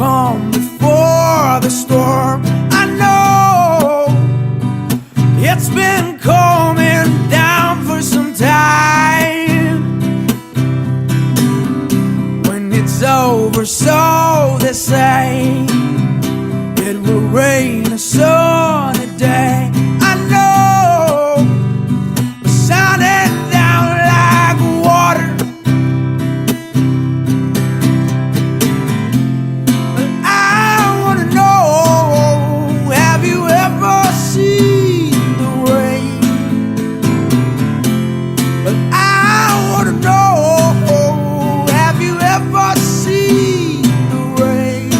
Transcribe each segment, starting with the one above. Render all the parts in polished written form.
calm before the storm. I know it's been coming down for some time. When it's over, so they say, it will rain a sunny day. I know we're sounding down like water, but I wanna know, have you ever seen the rain? But I wanna know, have you ever seen the rain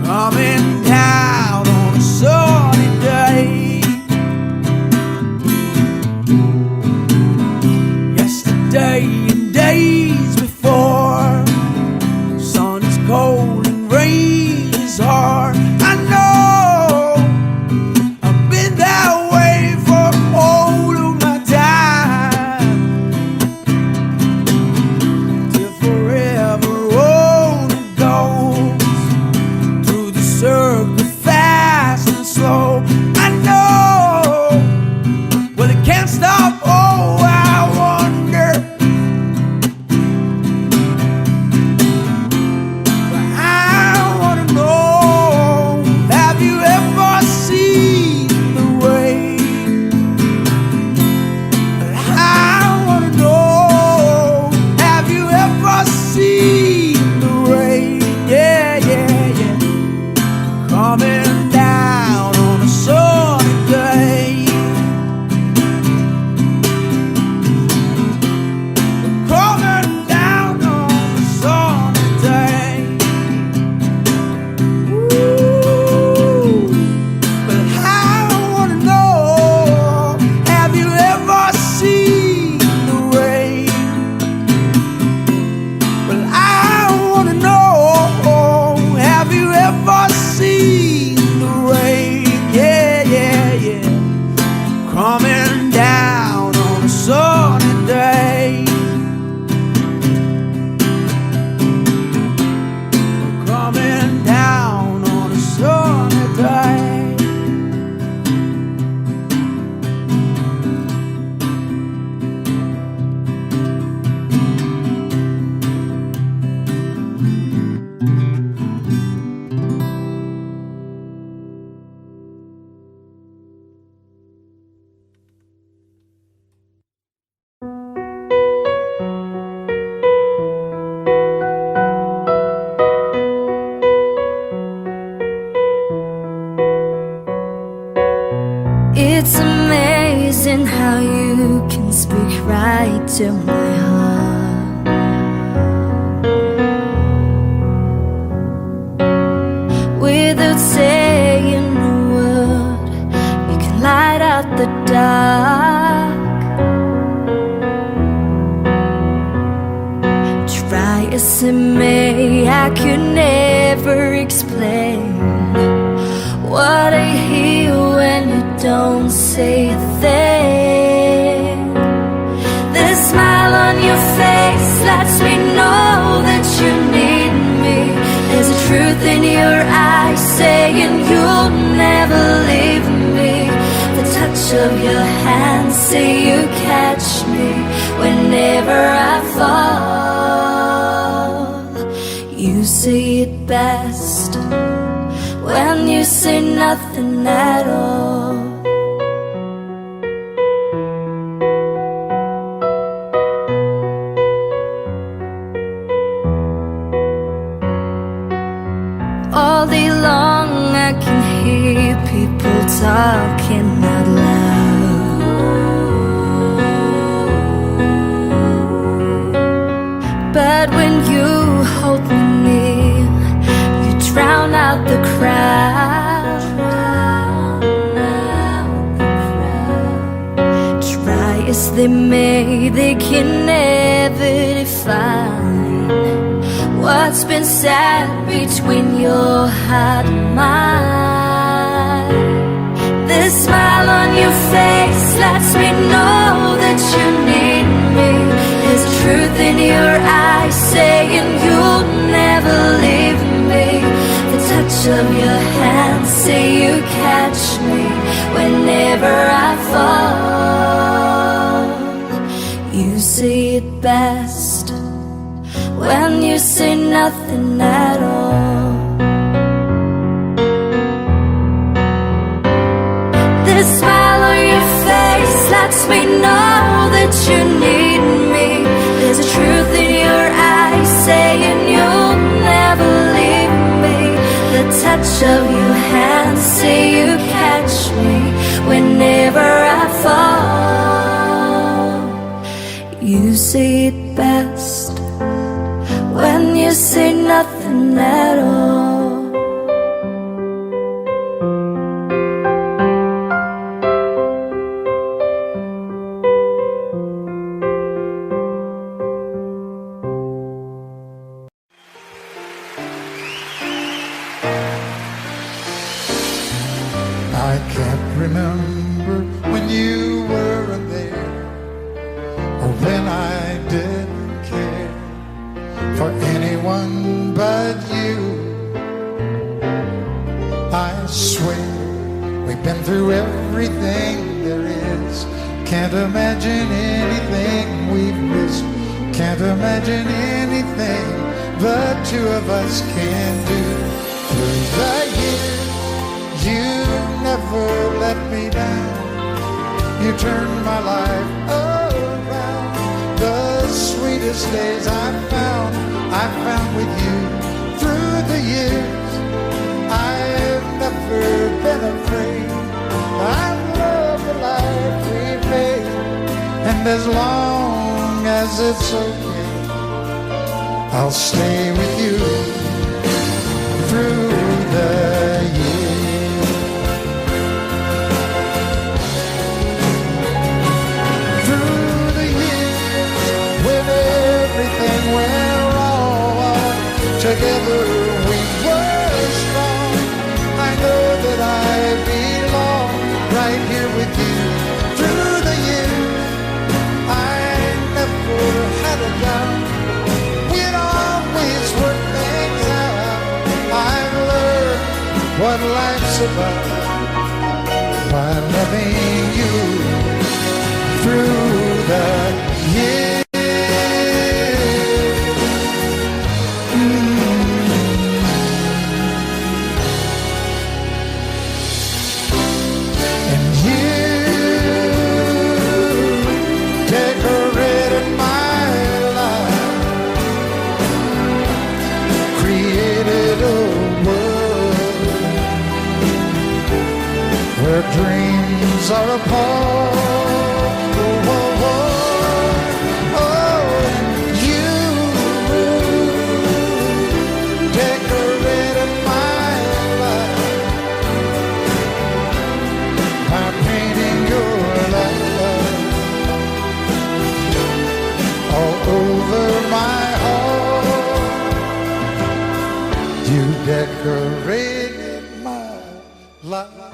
coming down on a sunny day? Yesterday and days before, sun is cold and rain is hard. I know I've been that way for all of my time, till forever on it goes, through the circle fast and slow. I know, well, it can't stop. Oh, I wonder, but I wanna know, have you ever seen the rain? But I wanna know, have you ever seen the rain? Yeah, yeah, yeah, coming down on a sunny day. Coming down on a sunny day. Ooh, but I wanna know, have you ever seen the rain? But I wanna know, have you ever seen the rain? Yeah, yeah, yeah, coming down on a sunny day. Coming down on a sunny day. It's amazing how you can speak right to my heart. Without saying a word, you can light out the dark. Try as it may, I could never explain what I hear when you don't say a thing. The smile on your face lets me know that you need me. There's a truth in your eyes saying you'll never leave me. The touch of your hand say you catch me whenever I fall. You say it best when you say nothing at all. All day long I can hear people talking out loud, but when you hold me near, you drown out the crowd. Try as they may, they can never define what's been said between your heart and mine. The smile on your face lets me know that you need me. There's truth in your eyes saying you'll never say nothing at all. The smile on your face lets me know that you need me. There's a truth in your eyes saying you'll never leave me. The touch of your hand say you catch me whenever I fall. You say it best when you say nothing at all. I can't remember when you weren't there, or when I didn't care for anyone but you. I swear we've been through everything there is. Can't imagine anything we've missed. Can't imagine anything the two of us can do. Through the years you never let me down. You turned my life around. The sweetest days I found with you. Through the years I've never been afraid. I love the life we made, and as long as it's okay, I'll stay with you through the years. Through the years when everything went wrong, together we were strong. I know that I belong right here with you. Through the years I never had a doubt. We'd always work things out. I've learned what life's about by loving you through the years. And you decorated my life, created a world where dreams are apart. Oh, oh, oh, oh, you decorated my life by painting your love all over my heart. You decorated my life.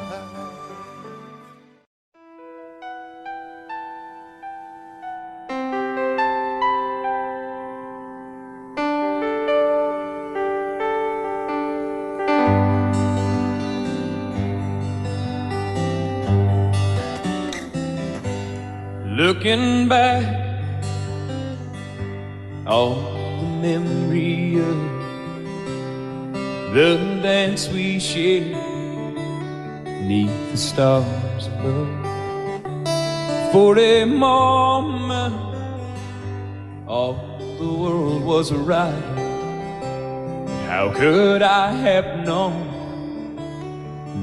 Looking back on the memory of the dance we shared neath the stars above. For a moment all the world was right. How could I have known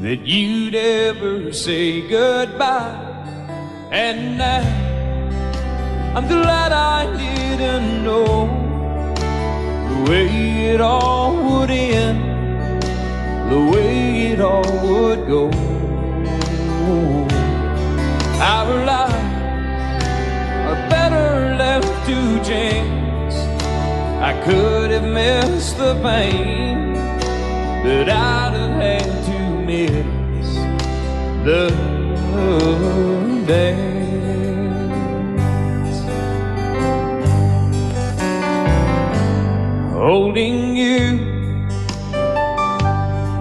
that you'd ever say goodbye? And now I'm glad I didn't know the way it all would end, the way it all would go. Our lives are better left to chance. I could have missed the pain, but I'd have had to miss the dance. Holding you,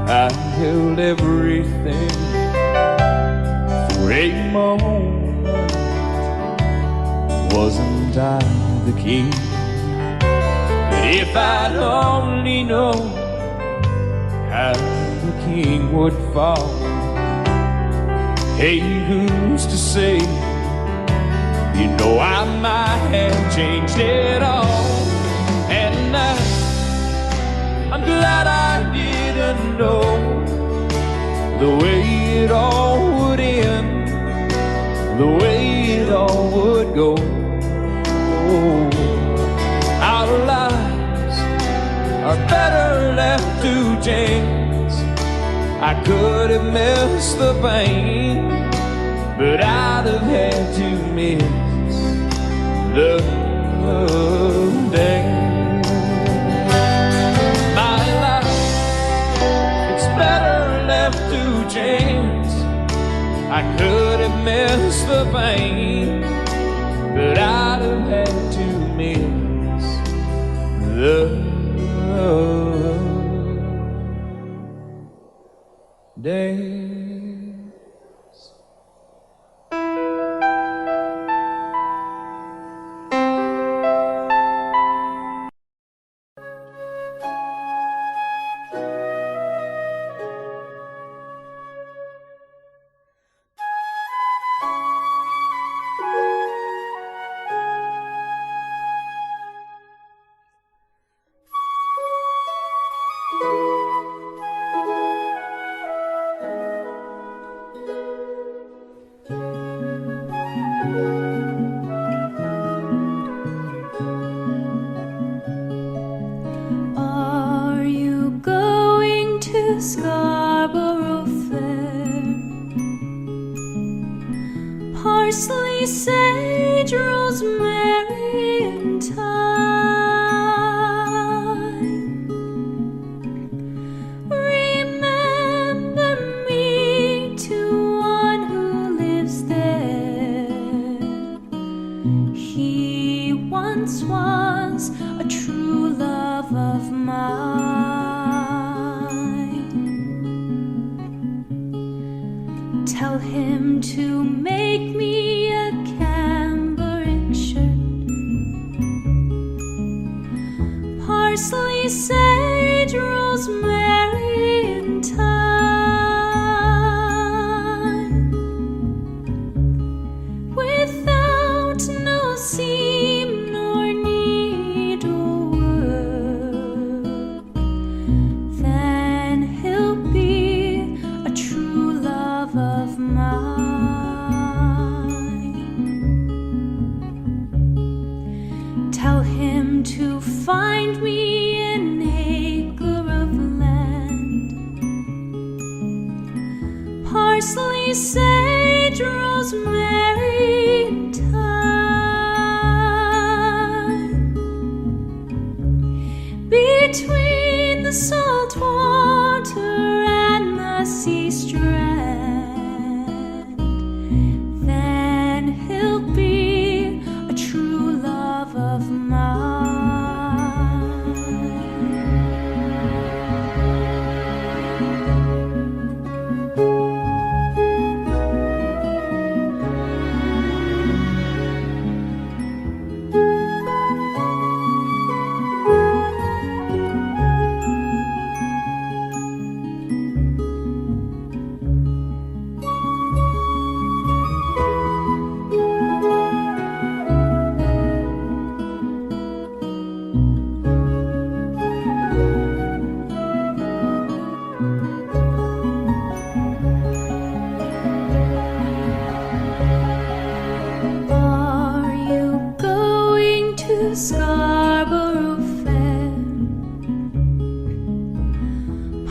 I held everything. For a moment, wasn't I the king? But If I'd only known how the king would fall. Hey, who's to say? You know I might have changed it all. And I'm glad I didn't know the way it all would end, the way it all would go. Our lives are better left to chance. I could have missed the pain, but I'd have had to miss the day. My life, it's better left to chance. I could have missed the pain, but I'd have had to miss the days. Are you going to Scarborough Fair? Parsley, sage, rosemary, and thyme. Remember me to one who lives there. He once was a true love of mine. Tell him to make me a cambric shirt. Parsley, sage, rosemary, and thyme. Without no seam nor needlework, then he'll be a true love of mine. Tell him to find me an acre of land. Parsley, sage, rosemary, and thyme. Between the salt water and the sea strand, then he'll be a true love of mine. Are you going to Scarborough Fair?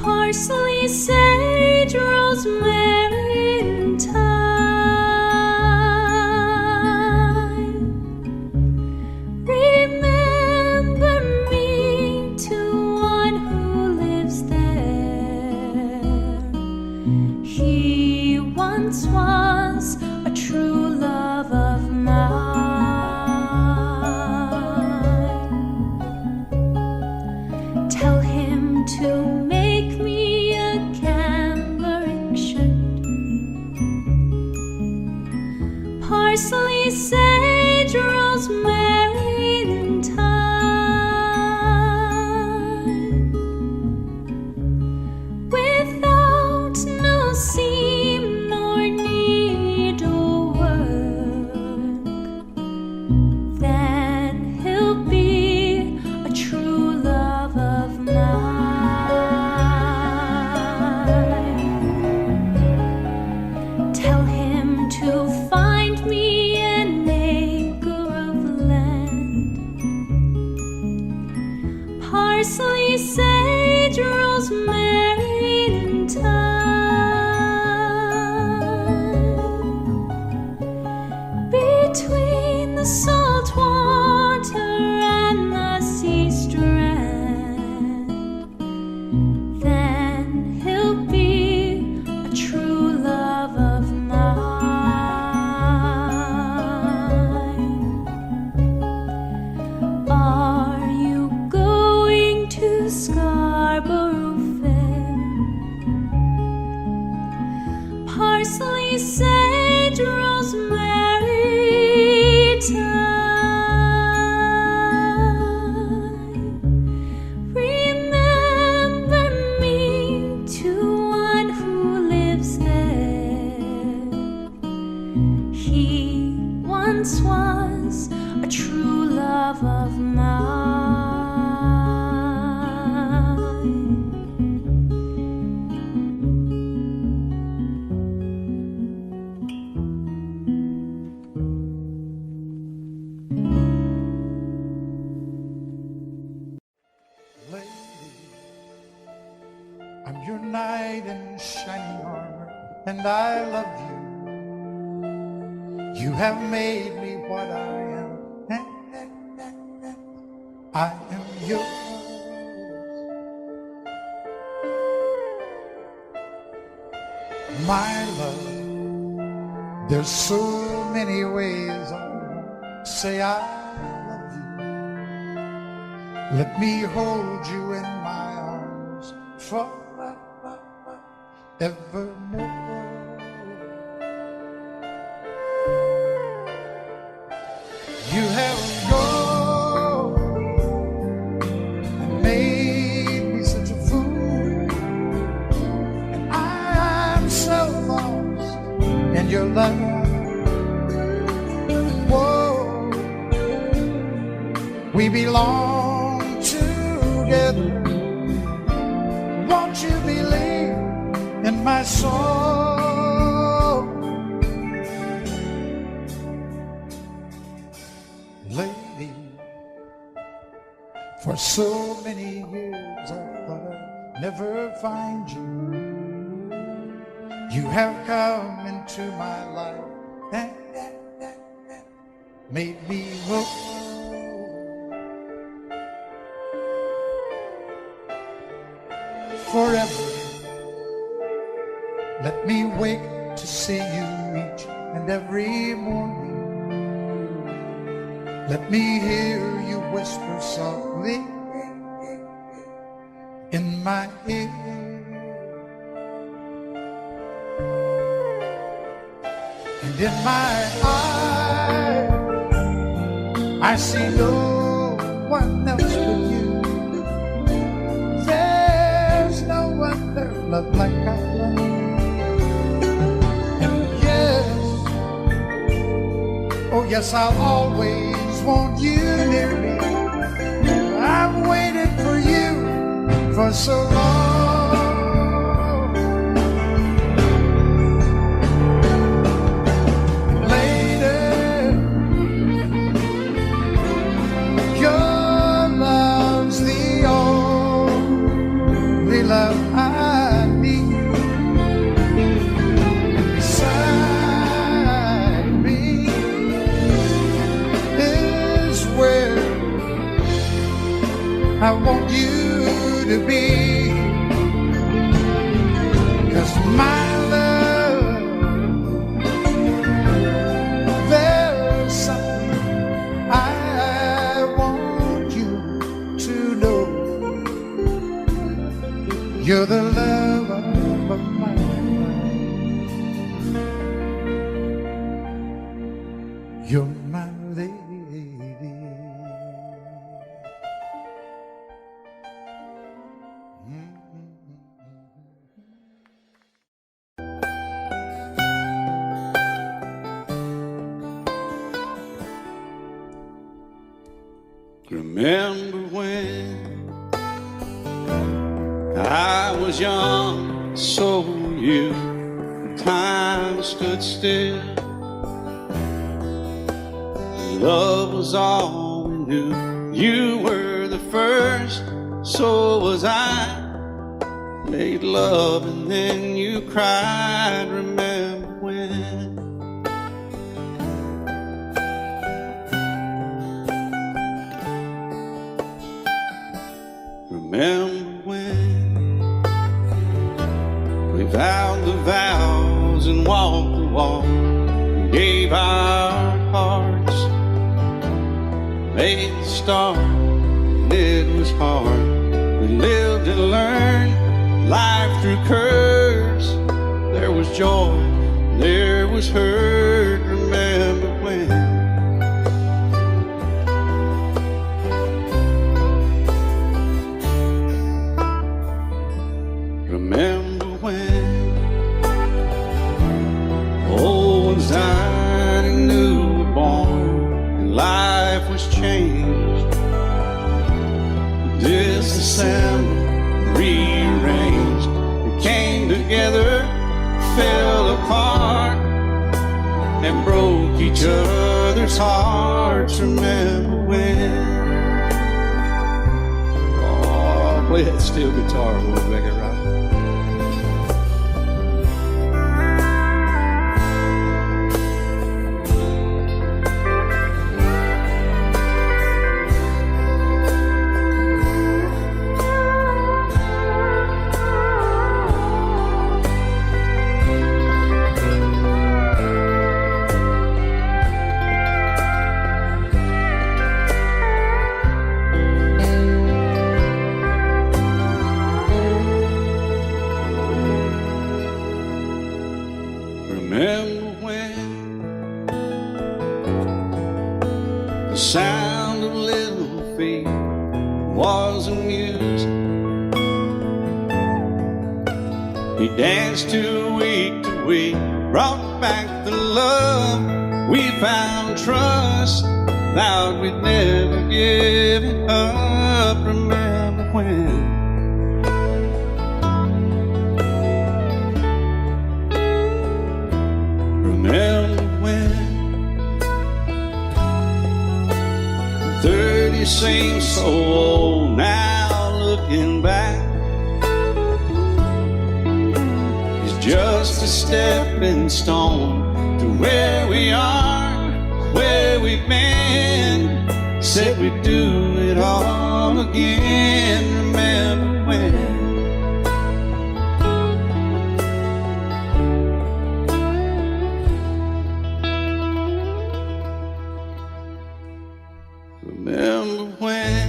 Parsley, sage, rosemary, and thyme. Remember me to one who lives there. He once was a true love of mine. Tell him to make me a cambric shirt. I'm your knight in shining armor, and I love you. You have made me what I am. I am yours. My love, there's so many ways I say I love you. Let me hold you in my arms forevermore. You have gone and made me such a fool, and I'm so lost in your love. Whoa, we belong together. Won't you believe in my soul? Lady, for so many years I thought I'd never find you. You have come into my life and made me whole. Forever, let me wake to see you each and every morning. Let me hear you whisper softly in my ear. And in my eyes, I see no one else but you. There's no other love like I love. And yes, oh yes, I'll always want you near me. I've waited for you for so long. Lady, your love's the only love I need. And beside me is where I want you to be. 'Cause my love, there's something I want you to know. You're the love of my life. You're my lady. Remember when I was young, so were you. Time stood still. Love was all we knew. You were the first, so was I. Made love and then you cried. Remember when? Remember when we vowed the vows and walked the walk, and gave our hearts, made the start, and it was hard. We lived and learned life through curves. There was joy, there was hurt. Remember when? Remember when old ones died and new were born, and life was changed, disassembled, rearranged. We came together, fell apart, and broke each other's hearts. Remember when? Oh, play that steel guitar, we'll make it right. He danced to week, brought back the love. We found trust, vowed we'd never give it up. Remember when? Remember when? 30 seems so old now, looking back. It's just a stepping stone to where we are, where we've been. Said we'd do it all again. Remember when? Remember when?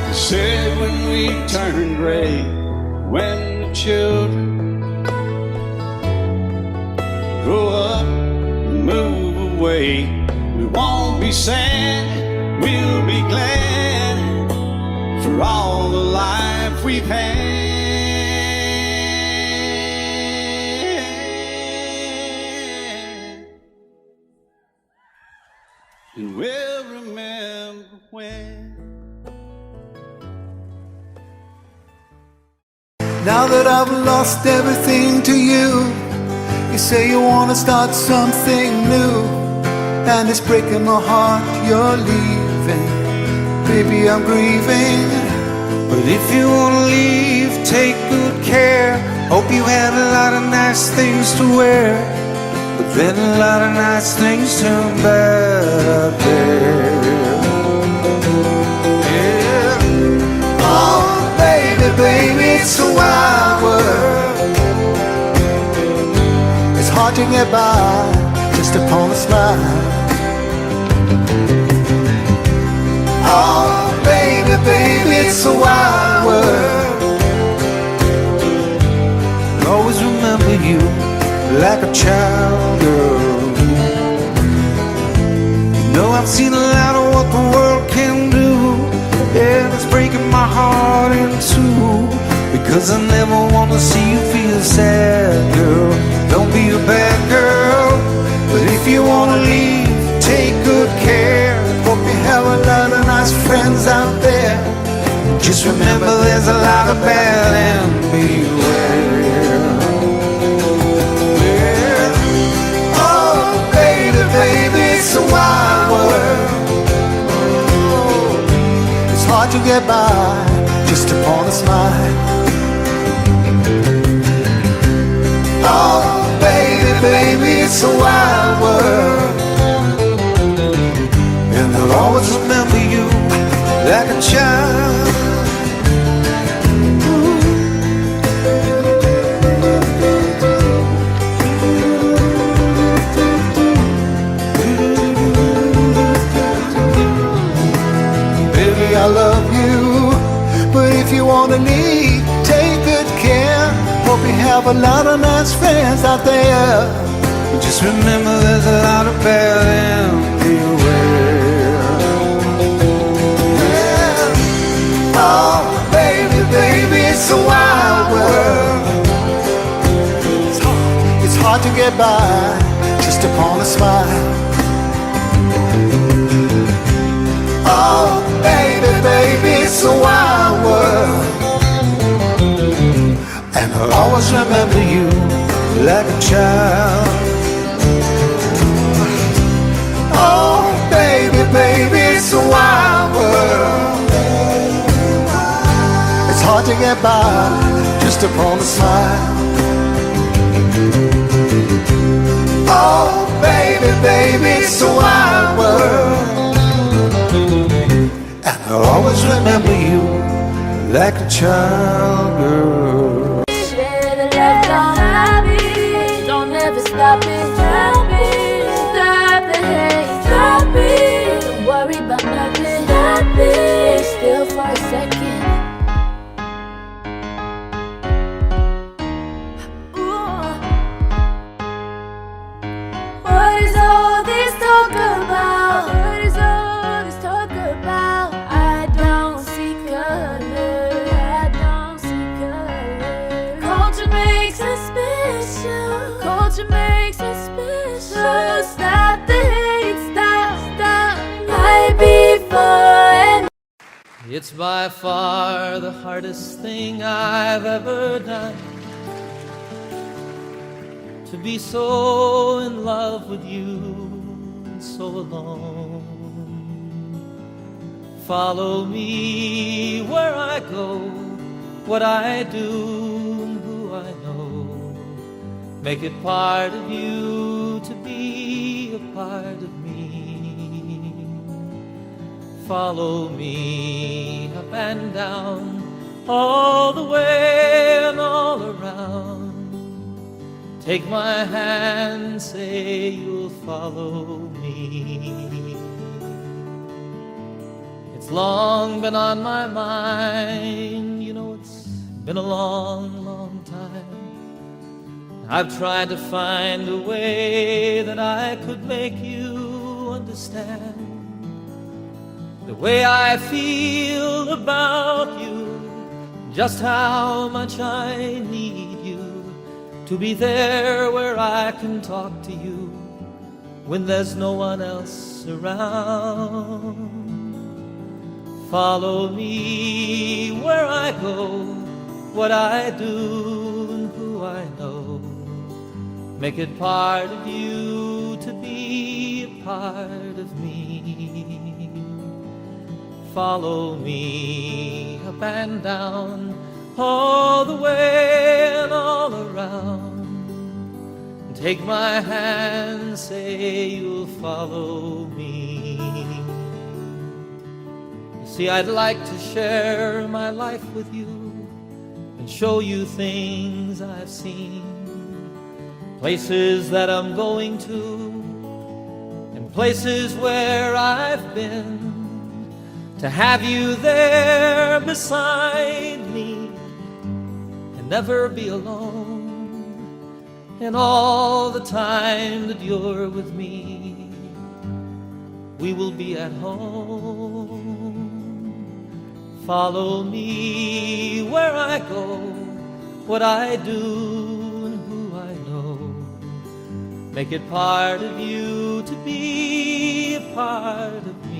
They said when we turned gray, when the children grow up and move away, we won't be sad, we'll be glad for all the life we've had. And we'll remember when. Now that I've lost everything to you, you say you wanna start something new, and it's breaking my heart you're leaving. Baby, I'm grieving. But if you wanna leave, take good care. Hope you had a lot of nice things to wear, but then a lot of nice things turn bad out there. Yeah. Oh, baby, baby, it's a wild world. It's hard to get by just upon a smile. Oh, baby, baby, it's a wild world. I'll always remember you like a child, girl. You know I've seen a lot of what the world can do, and it's breaking my heart in two, because I never want to see you feel sad, girl. Don't be a bad girl, but if you want to leave, take good care. Hope you have a lot of nice friends out there. Just remember there's a lot of bad and beware. Baby, it's a wild world. It's hard to get by just upon a smile. Oh, baby, baby, it's a wild world. And I'll always remember you like a child. I love you, but if you want to leave, take good care. Hope you have a lot of nice friends out there. But just remember there's a lot of bad and beware. Yeah. Oh, baby, baby, it's a wild world. It's hard to get by just upon a smile. Oh, baby, baby, it's a wild world. And I'll always remember you like a child. Oh, baby, baby, it's a wild world. It's hard to get by just upon a smile. Oh, baby, baby, it's a wild world. I'll always remember you like a child, girl. Share the love, don't stop it. Don't ever stop it. Stop it. Stop the hate. Stop it. Don't worry about nothing. Stop it. Still for a second. Ooh. What is all this talk about? What is all this talk about? I don't see color. I don't see you makes me special. Stop the hate, stop right before and It's by far the hardest thing I've ever done, to be so in love with you, so alone. Follow me where I go, what I do, and who I know. Make it part of you to be a part of me. Follow me up and down, all the way and all around. Take my hand, say you'll follow me. It's long been on my mind, you know it's been a long, long time. I've tried to find a way that I could make you understand the way I feel about you, just how much I need you to be there where I can talk to you when there's no one else around. Follow me where I go, what I do and who I know. Make it part of you to be a part of me. Follow me up and down, all the way and all around. Take my hand, say you'll follow me. You see, I'd like to share my life with you and show you things I've seen, places that I'm going to, and places where I've been. To have you there beside me and never be alone, and all the time that you're with me, we will be at home. Follow me where I go, what I do and who I know. Make it part of you to be a part of me.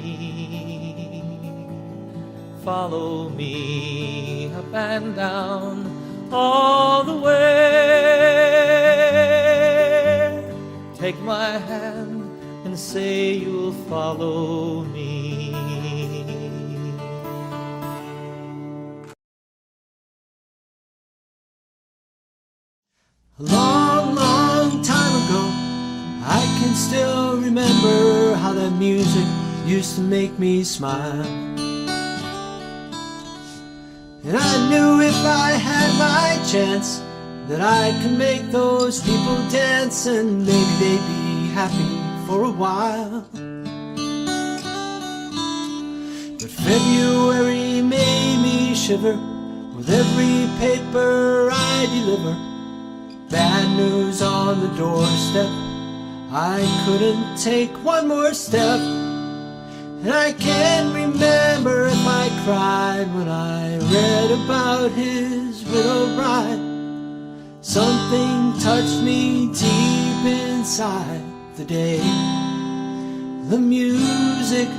Follow me up and down, all the way. Take my hand and say you'll follow me. A long, long time ago, I can still remember how that music used to make me smile. And I knew if I had my chance that I could make those people dance, and maybe they'd be happy for a while. But February made me shiver with every paper I deliver. Bad news on the doorstep, I couldn't take one more step. And I can't remember if I cried when I read about his widowed bride. Something touched me deep inside the day the music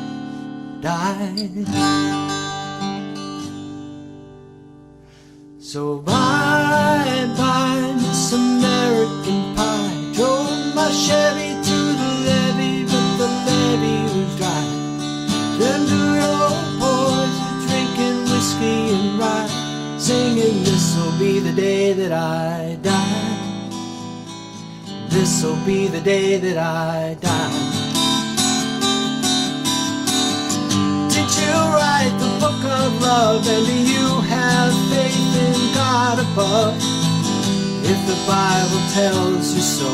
died. So bye-bye, Miss American Pie. Drove my Chevy to the levee, but the levee was dry. Them two old boys are drinking whiskey and rye, singing, this'll be the day that I die. This'll be the day that I die. Did you write the book of love, and do you have faith in God above? If the Bible tells you so.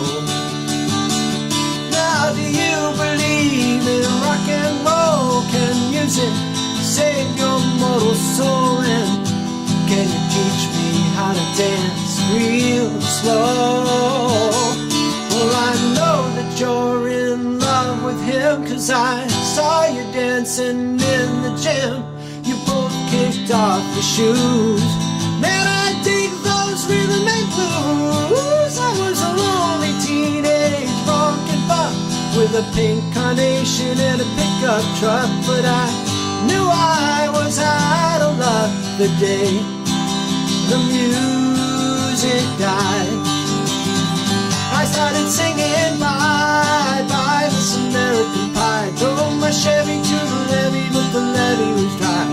Now do you believe in rock and roll? Can music save your mortal soul? And can you teach me how to dance real slow? Well, I know that you're in love with him, 'cause I saw you dancing in the gym. You both kicked off your shoes. Man, I dig those rhythm and blues. I was a lonely teen a pink carnation and a pickup truck, but I knew I was out of luck the day the music died. I started singing bye, bye, Miss American Pie. Drove my Chevy to the levee, but the levee was dry.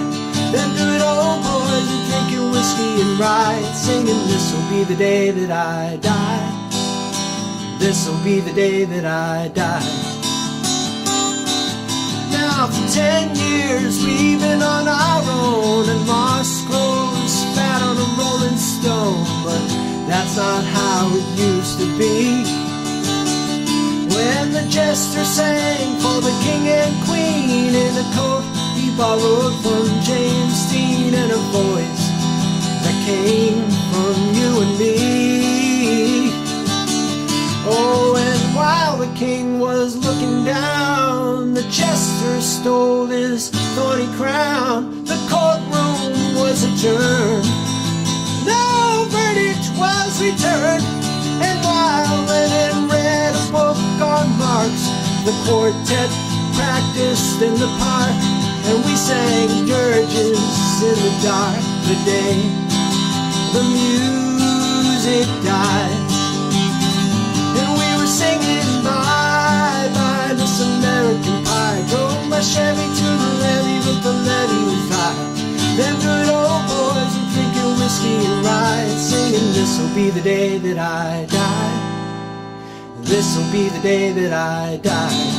Them good old boys are drinking whiskey and rye, singing this'll be the day that I die. This'll be the day that I die. Now for 10 years we've been on our own, and moss grows fat on a rolling stone, but that's not how it used to be. When the jester sang for the king and queen in a coat he borrowed from James Dean, and a voice that came from you and me. Oh, and while the king was looking down, the jester stole his thorny crown. The courtroom was adjourned, no verdict was returned, and while Lennon read a book on Marx, the quartet practiced in the park, and we sang dirges in the dark the day the music died. And we were singing bye, bye, Miss American Pie. Drove my Chevy to the levee, but the levee was dry. Them good old boys were drinking whiskey and rye, singing this'll be the day that I die. This'll be the day that I die.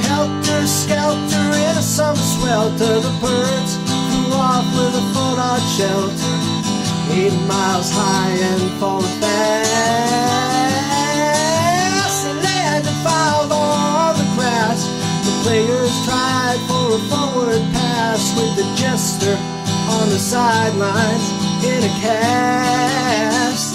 Helter skelter in a summer swelter, the birds flew off with a fallout shelter, 8 miles high and falling fast. The land defiled all the grass. The players tried for a forward pass with the jester on the sidelines in a cast.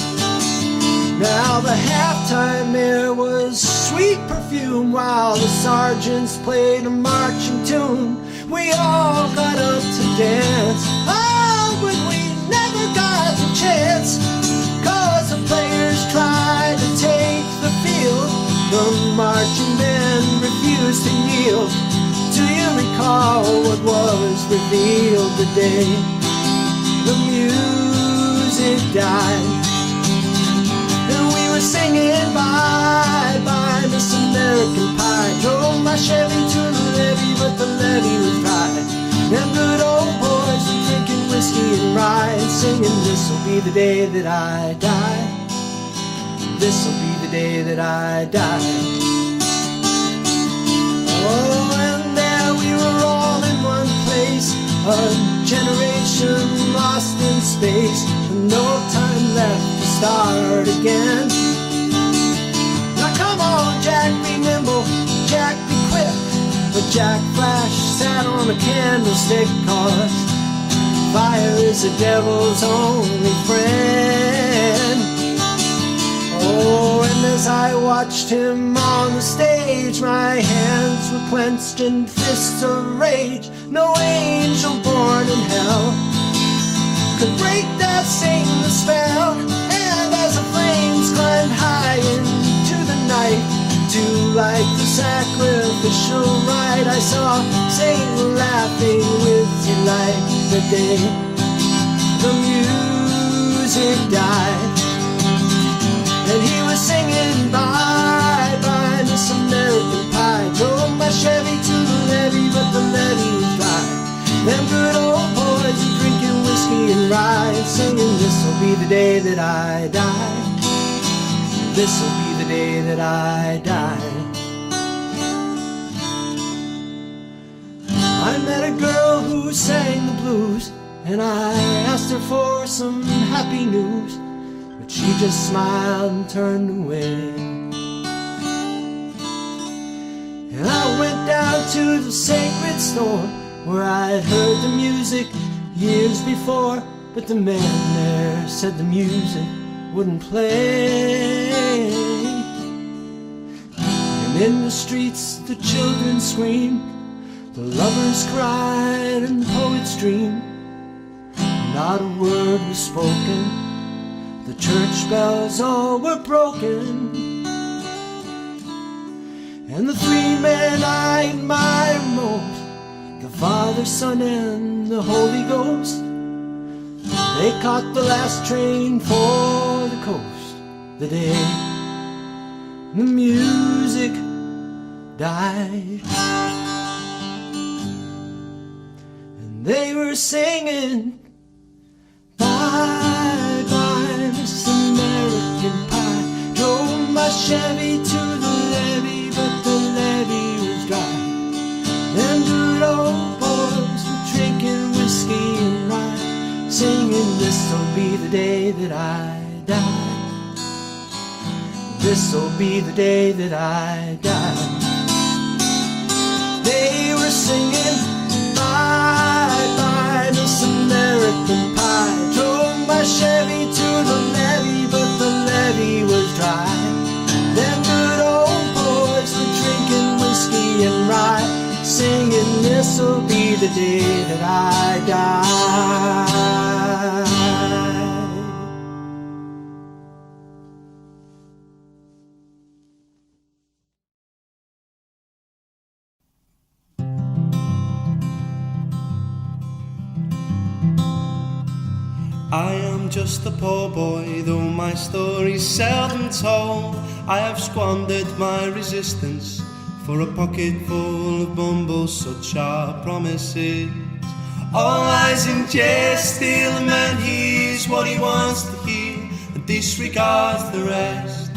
Now the halftime air was sweet perfume while the sergeants played a marching tune. We all got up to dance, oh, but we never got the chance, 'cause the players tried to take the field. The marching band refused to yield. Do you recall what was revealed the day the music died? And we were singing bye, bye, Miss American Pie. Drove my Chevy to the levee, but the levee was dry. Them good old boys were drinking whiskey and rye, singing this'll be the day that I die. This'll be the day that I die. Oh, and there we were all in one place, a generation lost in space, and no time left to start again. Now come on, Jack, be nimble, Jack, be quick. But Jack Flash sat on a candlestick, 'cause fire is the devil's only friend. Oh, and as I watched him on the stage, my hands were clenched in fists of rage. No angel born in hell could break that Satan spell. And as the flames climbed high into the night to light the sacrificial rite, I saw Satan laughing with delight the day the music died. And he was singing bye, bye, Miss American Pie. Drove my Chevy to the levee, but the levee was dry. Them good old boys are drinking whiskey and rye, singing this'll be the day that I die. This'll be the day that I die. I met a girl who sang the blues, and I asked her for some happy news, but she just smiled and turned away. And I went down to the sacred store where I'd heard the music years before, but the man there said the music wouldn't play. And in the streets the children screamed, the lovers cried and the poets dreamed. Not a word was spoken, the church bells all were broken. And the three men I admire most, the Father, Son, and the Holy Ghost, they caught the last train for the coast the day the music died. And they were singing, bye, bye, Miss American Pie. Drove my Chevy to the levee, but the levee was dry. Them good old boys were drinking whiskey and rye, singing, this'll be the day that I die. This'll be the day that I die. They were singing, bye, bye, Miss American Pie. Drove my Chevy to the levee, but the levee was dry. Them good old boys were drinking whiskey and rye, singing, this'll be the day that I die. I am just a poor boy, though my story's seldom told. I have squandered my resistance for a pocket full of bumbles, such are promises. All lies in jest, still a man hears what he wants to hear and disregards the rest.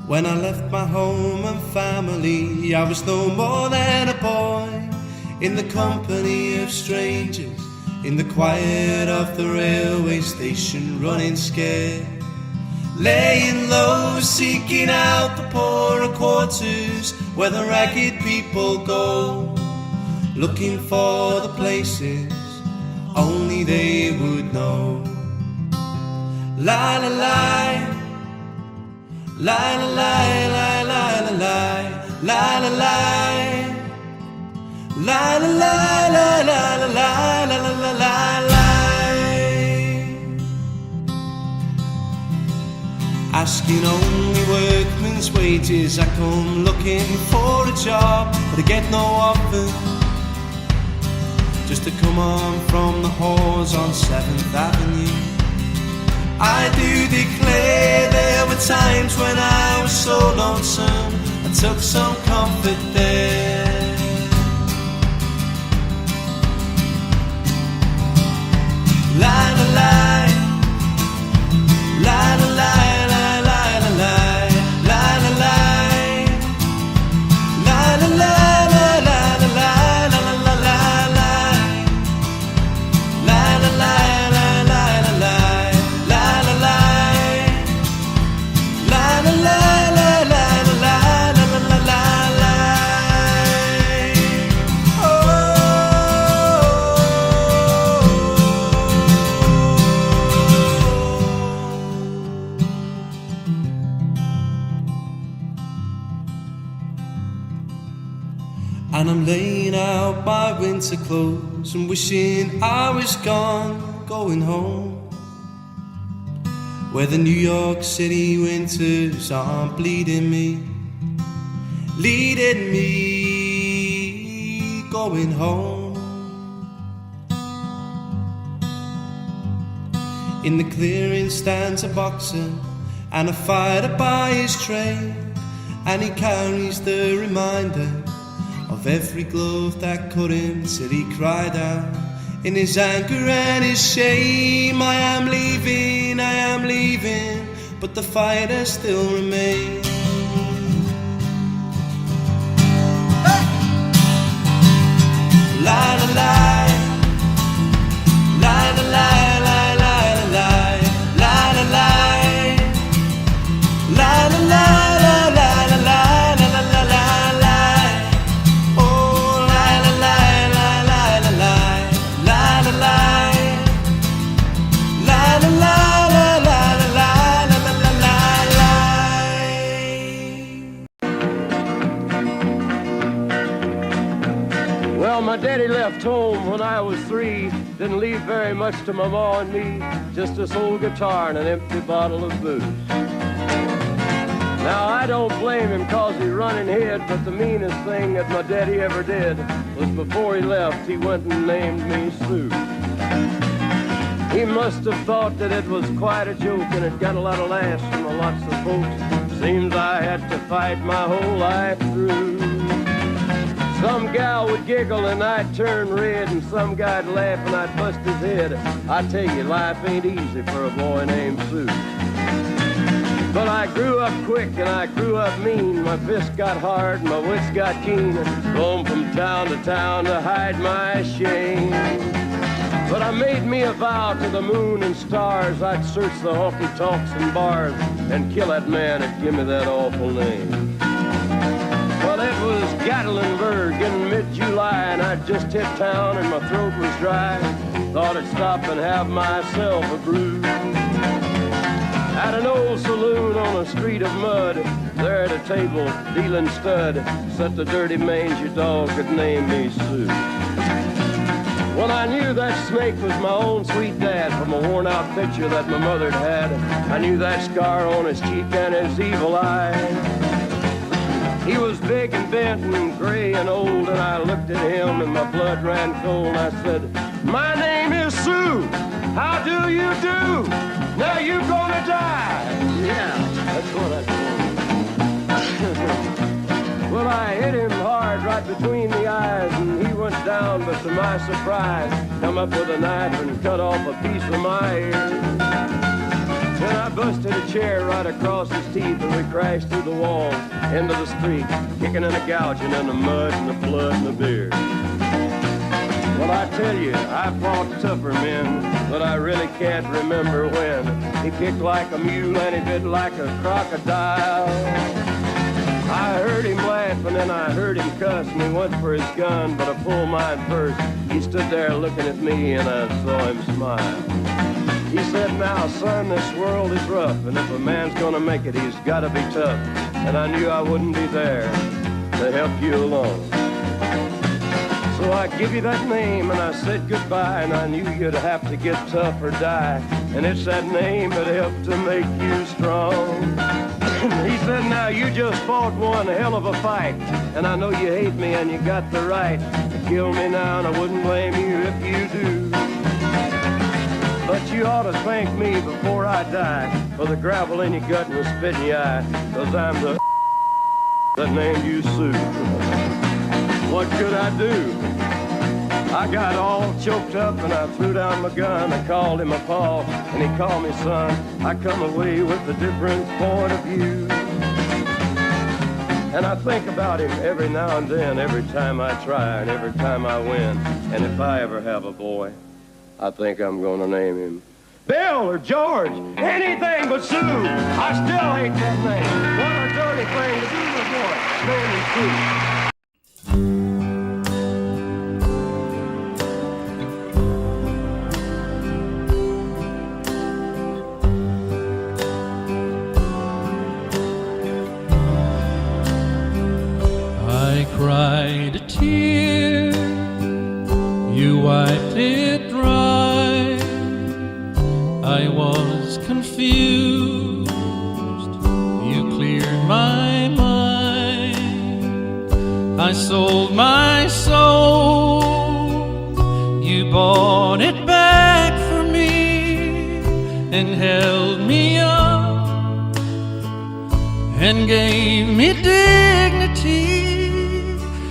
When I left my home and family, I was no more than a boy, in the company of strangers, in the quiet of the railway station, running scared, laying low, seeking out the poorer quarters where the ragged people go, looking for the places only they would know. La la la, la la la, la la la, la la la. La la la la la la la la la la la. Asking only workmen's wages, I come looking for a job, but I get no offer. Just to come on from the halls on 7th Avenue. I do declare there were times when I was so lonesome, I took some comfort there. La la la, la la la, la la la la, la la la, la la la, la la la, la la la la, la la la, la la la, la la la, la la la, la la la, la. And I'm laying out my winter clothes and wishing I was gone, going home, where the New York City winters aren't bleeding me, leading me, going home. In the clearing stands a boxer and a fighter by his trade, and he carries the reminder of every glove that cut him till he cried out in his anger and his shame, I am leaving, but the fighter still remains. Hey! La la la, la la la, la la la, la la la, la la la. My daddy left home when I was 3, didn't leave very much to my ma and me. just this old guitar and an empty bottle of booze. Now, I don't blame him cause he running hid, but the meanest thing that my daddy ever did was before he left, he went and named me Sue. He must have thought that it was quite a joke and it got a lot of laughs from lots of folks. Seems I had to fight my whole life through. Some gal would giggle and I'd turn red, and some guy'd laugh and I'd bust his head. I tell you, life ain't easy for a boy named Sue. But I grew up quick and I grew up mean. My fists got hard and my wits got keen. Roamed from town to hide my shame. But I made me a vow to the moon and stars, I'd search the honky-tonks and bars and kill that man that give me that awful name. Well, it was Gatlinburg in mid-July, and I'd just hit town and my throat was dry. Thought I'd stop and have myself a brew. At an old saloon on a street of mud, there at a table, dealing stud, sat the dirty mangy dog that named me Sue. Well, I knew that snake was my own sweet dad from a worn-out picture that my mother'd had. I knew that scar on his cheek and his evil eye. He was big and bent and gray and old, and I looked at him and my blood ran cold. I said, "My name is Sue. How do you do? Now you gonna die." Yeah, that's what I told him. Well, I hit him hard right between the eyes, and he went down, but to my surprise, come up with a knife and cut off a piece of my ear. Then I busted a chair right across his teeth, and we crashed through the walls into the street, kicking and a gouging in the mud and the blood and the beer. Well, I tell you, I fought tougher men, but I really can't remember when. He kicked like a mule and he bit like a crocodile. I heard him laugh and then I heard him cuss, and he went for his gun, but I pulled mine first. He stood there looking at me and I saw him smile. He said, "Now, son, this world is rough, and if a man's gonna make it, he's gotta be tough." And I knew I wouldn't be there to help you along. So I give you that name and I said goodbye, and I knew you'd have to get tough or die. And it's that name that helped to make you strong. He said, "Now you just fought one hell of a fight, and I know you hate me and you got the right to kill me now, and I wouldn't blame you if you do. But you ought to thank me before I die for the gravel in your gut and the spit in your eye, 'cause I'm the that named you Sue." What could I do? I got all choked up and I threw down my gun. I called him a paw and he called me son. I come away with a different point of view. And I think about him every now and then, every time I try and every time I win. And if I ever have a boy, I think I'm gonna name him Bill or George, anything but Sue. I still hate that name. What a dirty thing to do to a boy. Name him Sue. I cried a tear, you wiped it dry. I was confused, you cleared my mind. I sold my soul, you bought it back for me and held me up and gave me dignity.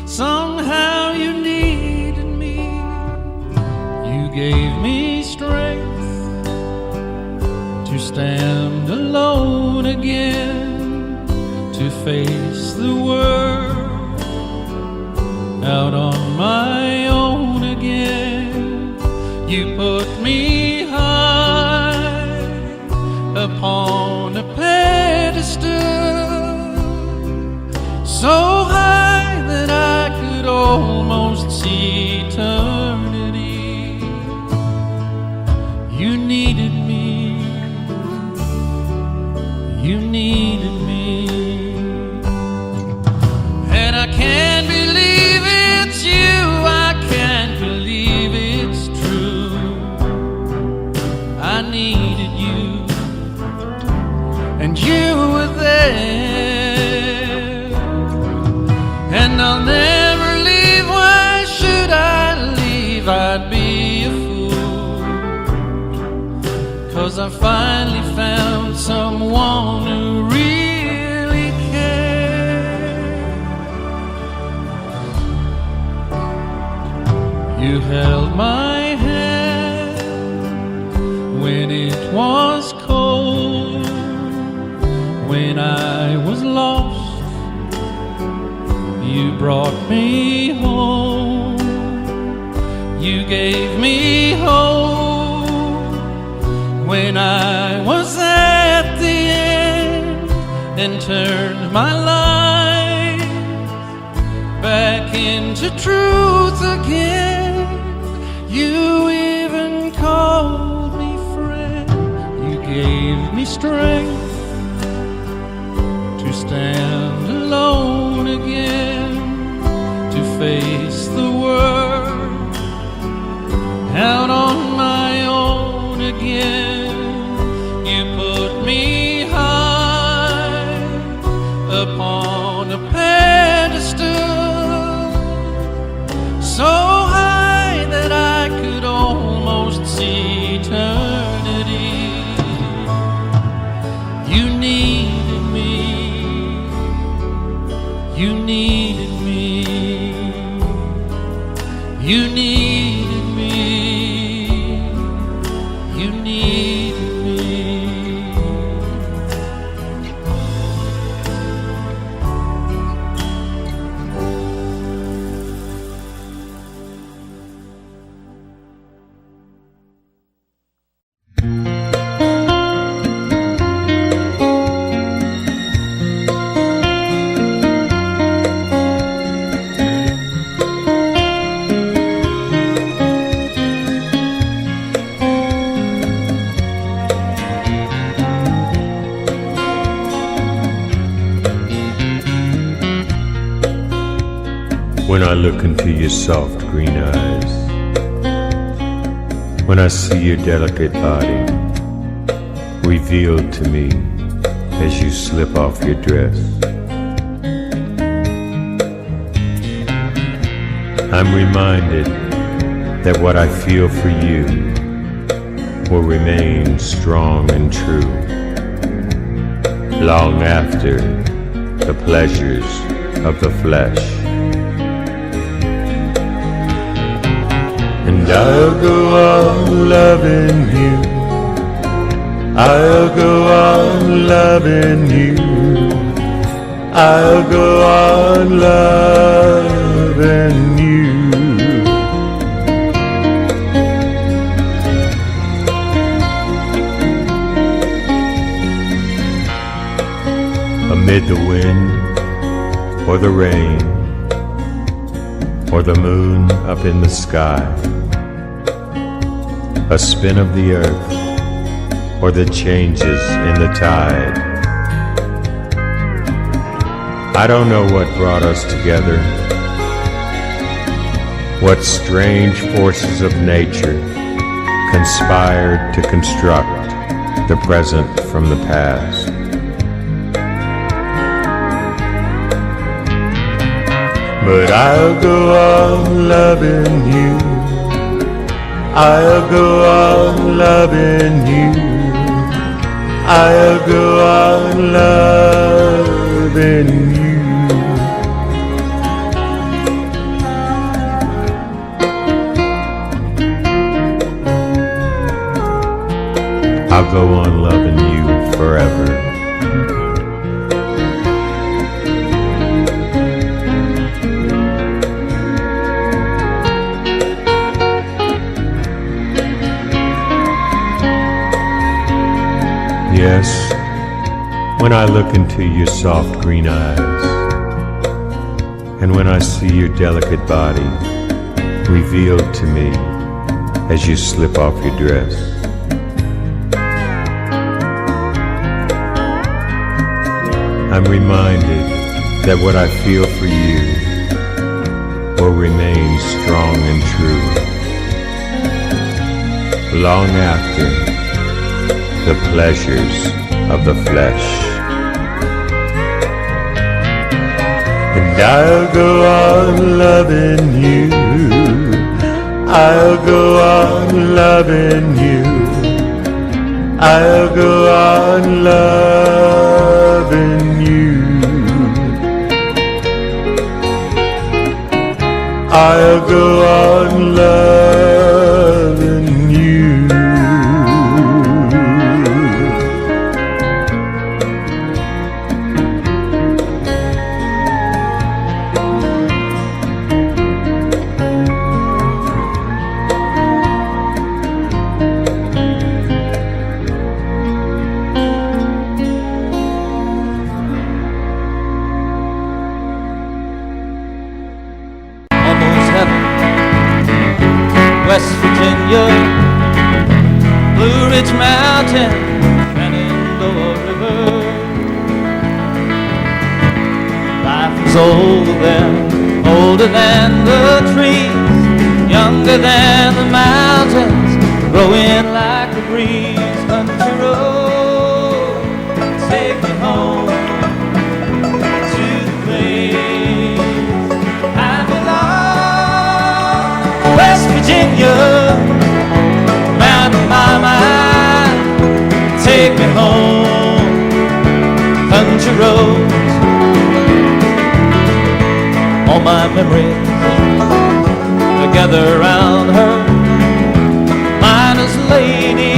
Somehow you needed me, you gave me strength to stand alone again, to face the world out on my own again. You put me high upon a pedestal, so high that I could almost see eternity. You needed me, you needed me, and I can't believe it's you, I can't believe it's true. I need I'll never leave. Why should I leave? I'd be a fool, 'cause I finally found someone who really cared. You held my hand when it was cold, when I was lost. You brought me home. You gave me hope when I was at the end, and turned my life back into truth again. You even called me friend. You gave me strength to stand alone again, to face the world out on my own again. You put me high upon a pedestal, so high that I could almost see eternity. You needed me. You needed me. You needed me. You needed me. When I look into your soft green eyes, when I see your delicate body revealed to me as you slip off your dress, I'm reminded that what I feel for you will remain strong and true long after the pleasures of the flesh. And I'll go on loving you. I'll go on loving you. I'll go on loving you. Amid the wind or the rain or the moon up in the sky, a spin of the earth, or the changes in the tide. I don't know what brought us together, what strange forces of nature conspired to construct the present from the past. But I'll go on loving you. I'll go on loving you. I'll go on loving you. I'll go on loving you forever. Yes, when I look into your soft green eyes, and when I see your delicate body revealed to me as you slip off your dress, I'm reminded that what I feel for you will remain strong and true long after the pleasures of the flesh. and I'll go on loving you. I'll go on loving you. I'll go on loving you. I'll go on loving you. West Virginia, Blue Ridge Mountain, Shenandoah River. Life is older than the trees, younger than the mountains, growing like the breeze. Country road, take me home to the place I belong. West Virginia, Mountain Mama, take me home. Country roads, all my memories together around her. Miner's lady,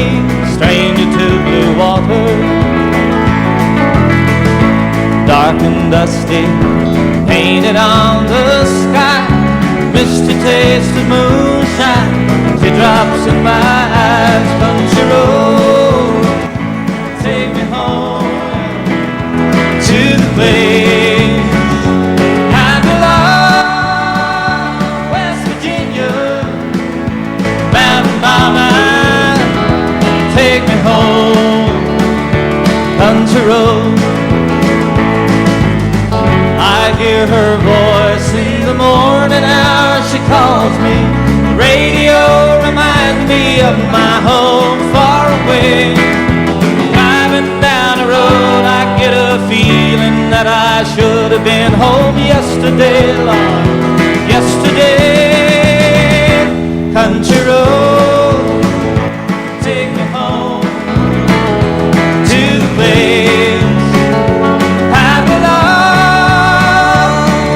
stranger to blue water. Dark and dusty, painted on the sky. Misty taste of moonshine, teardrops in my eyes. Country road, take me home to the place I belong. West Virginia, Mountain Mama, take me home. Country road, I hear her voice in the morning hour. She calls me. The radio reminds me of my home far away. Driving down the road, I get a feeling that I should have been home yesterday, Lord, yesterday. Country road, take me home to the place I belong.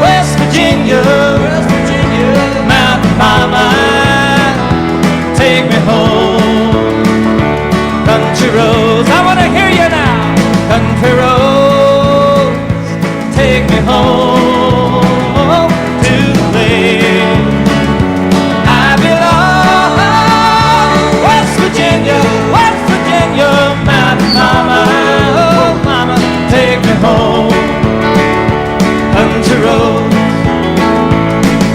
West Virginia, Mountain Mama, take me home. Country roads, I want to hear you now. Country roads, take me home to the place I belong. West Virginia, Mountain Mama, oh Mama, take me home. Country roads,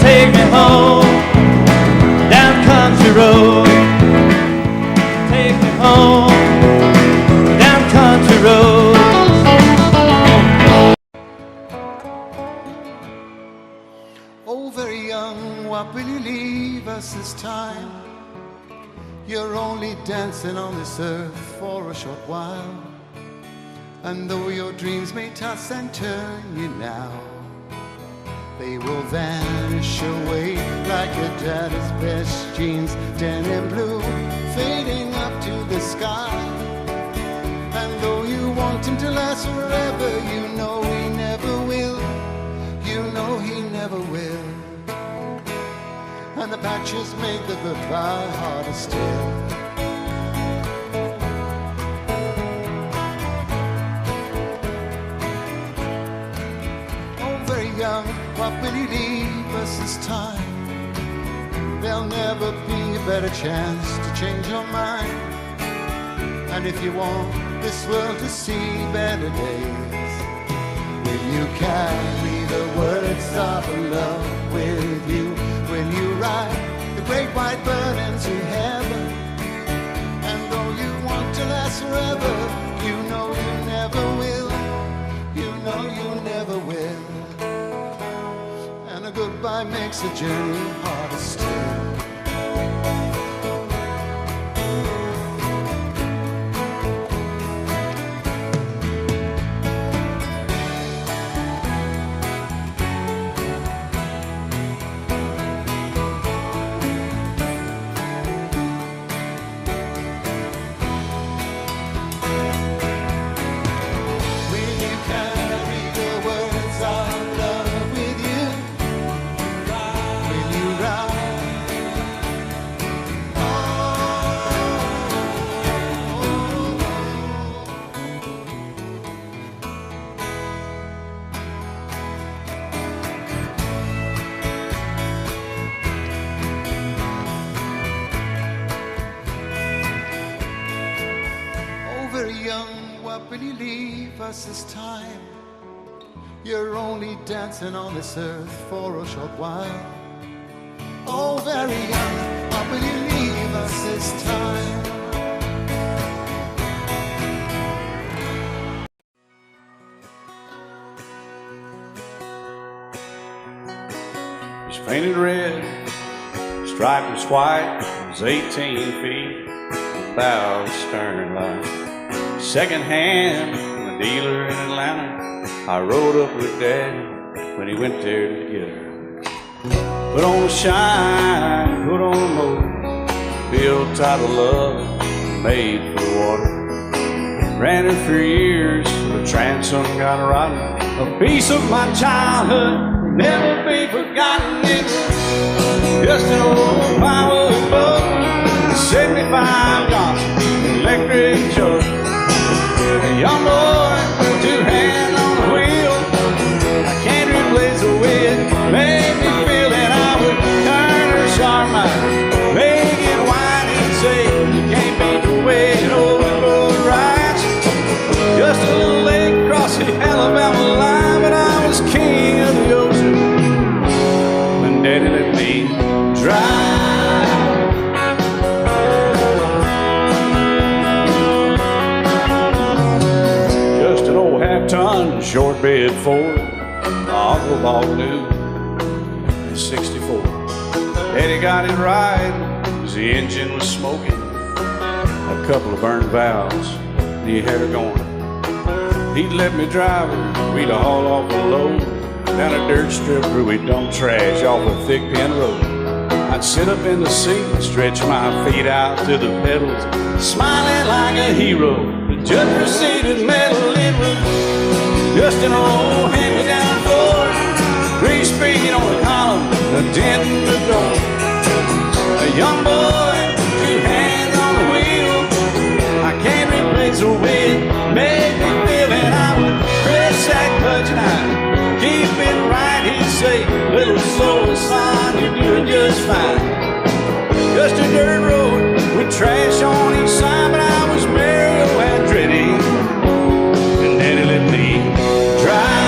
take me home. Down country road, take me home. Down country road. Oh, very young, what will you leave us this time? You're only dancing on this earth for a short while. And though your dreams may toss and turn you now, they will vanish away like your daddy's best jeans, denim blue, fading up to the sky. And though you want him to last forever, you know he never will. You know he never will. And the patches make the goodbye harder still. Oh, very young, what will you leave us this time? There'll never be a better chance to change your mind. And if you want this world to see better days, will you carry the words of love with you? Will you ride the great white bird into heaven? And though you want to last forever, you know you never will. You know you never will. And a goodbye makes the journey harder still. will you leave us this time? You're only dancing on this earth for a short while. Oh, very young, why will you leave us this time? He's painted red, striped was white, was 18 feet, about stern line. Second hand from a dealer in Atlanta. I rode up with Dad when he went there to get her. Put on a shine, put on a motor, built out of love, made for water. Ran her for years, the transom got rotten. A piece of my childhood will never be forgotten. It was just an old power boat, 75 Johnson, electric choke. A young boy, two hands on the wheel. I can't replace the way it made me feel that I would turn her sharp mind, make it whine and say, you can't beat the way an old boat rides. Just a little lake across the Alabama line, but I was king of the ocean when Daddy let me drive. Just an old half-ton short bed Ford, my uncle bought new in '64. Daddy got it right, cause the engine was smoking, a couple of burned valves, and he had her going. He'd let me drive her, we'd haul off a load down a dirt strip where we'd dump trash off a thick pin road. I'd sit up in the seat and stretch my feet out to the pedals, smiling like a hero. The judge proceeded metal, it was just an old hand-me-down Ford, 3-speed on the column, a dent in the door. A young boy, two hands on the wheel. I can't replace the way it made me feel, and I would press that clutch and I'd keep it right. He'd say, little slow, son, you're doing just fine. Just a dirt road with trash on each side, but I was Mario Andretti, and Daddy let me drive.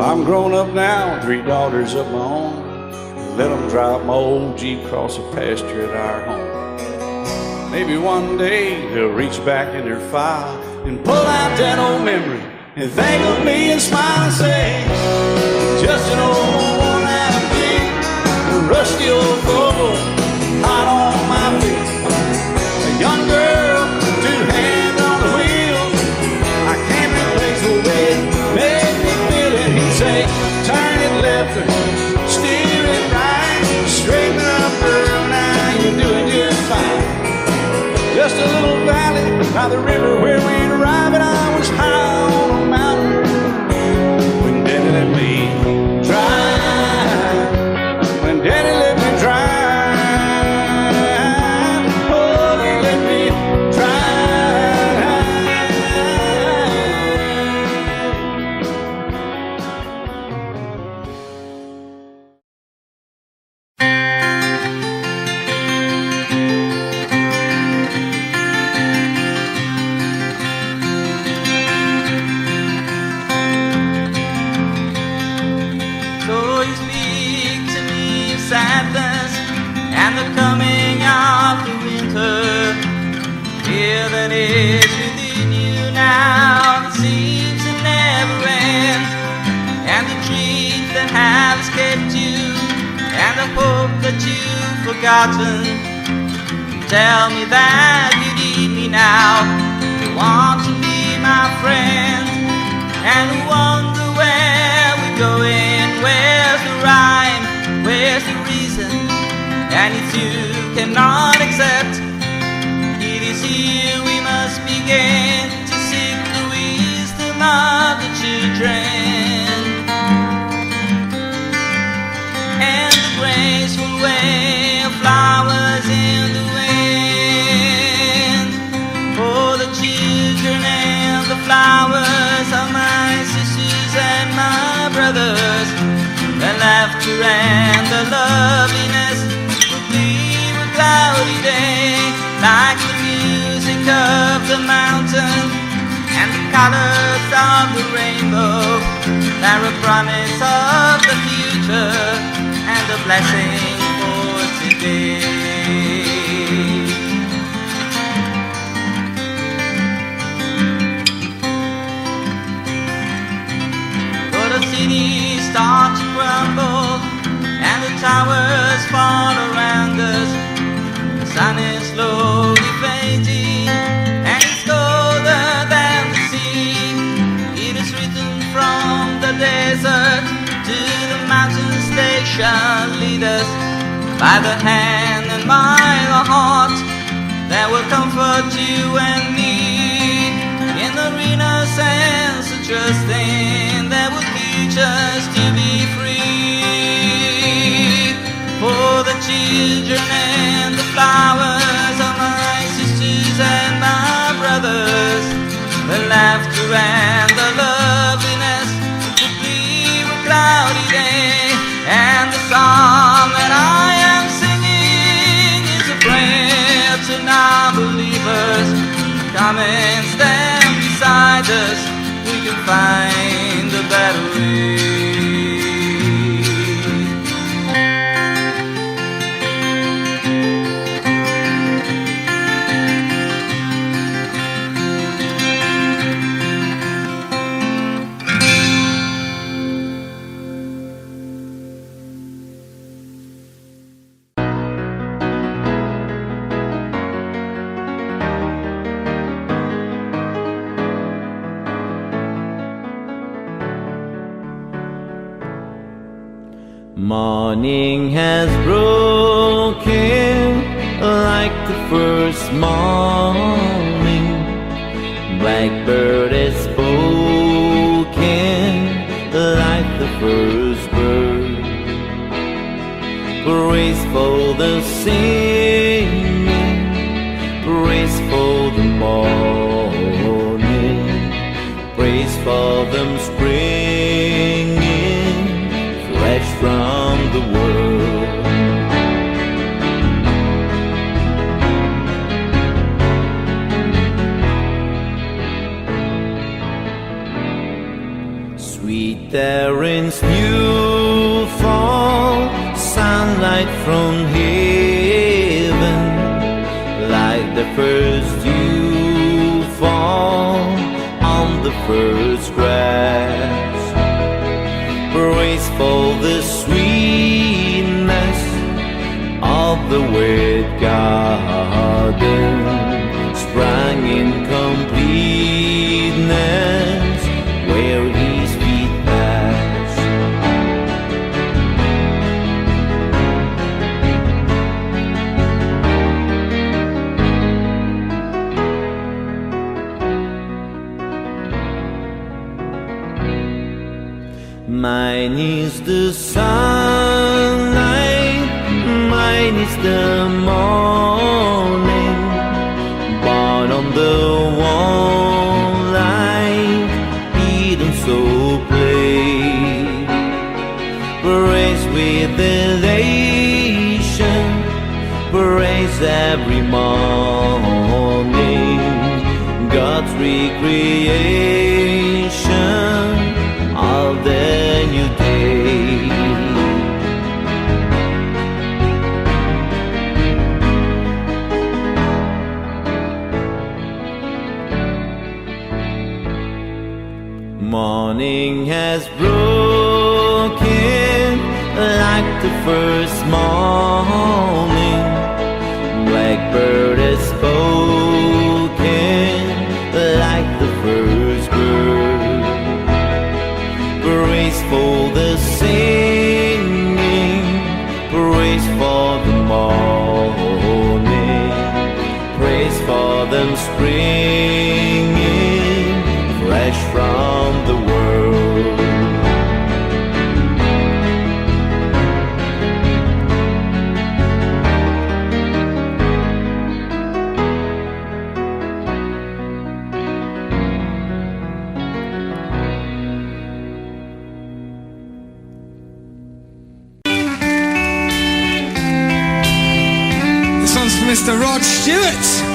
I'm grown up now, 3 daughters of my own. Let them drive my old Jeep across the pasture at our home. Maybe one day they'll reach back in their file and pull out that old memory and think of me and smile and say, just an old worn-out Jeep, a rusty old Volvo, hot on my feet. A young girl, 2 hands on the wheel. I can't replace the way it made me feel it. He'd say, turn it left or steer it right, straighten up, girl, now you're doing just fine. Just a little valley by the river where we'd arrive, and I was high on a mountain when Daddy let me drive. When Daddy let me drive, oh, he let me forgotten. Tell me that you need me now. You want to be my friend, and wonder where we're going. Where's the rhyme? Where's the reason? And if you cannot accept, it is here we must begin to seek the wisdom of the children. And the graceful way of flowers in the wind, for the children laughter and the loveliness would leave a cloudy day, like the music of the mountain and the colors of the rainbow. They're a promise of the future and a blessing for today. Cities start to crumble and the towers fall around us. The sun is slowly fading and it's colder than the sea. It is written from the desert to the mountain station. Lead us by the hand and by the heart. That will comfort you and me in the renaissance of trusting that will teach us to be free. For the children and the flowers of my sisters and my brothers, the laughter and the loveliness would leave a cloudy day. And the song that I am singing is a prayer to non-believers. Come and stand beside us, we can find a better way. Morning has broken like the first morning. Blackbird has spoken like the first bird. Praise for the singing, praise for the morning, praise for them springing fresh from the world. Sweet Erin's new fall, sunlight from heaven, like the first dew fall on the first grass. Praise for the sweetness of the wet garden, sprang in completeness where his feet pass. Mine is the sunlight, mine is the morning, born on the warm light, Eden so play. Praise with elation, praise every morning, God's recreation of the new day. Morning has broken like the first morning. Blackbird has spoken like the first bird. Praise for the singing, praise for the morning, praise for them springing fresh from the world. Mr. Rod Stewart.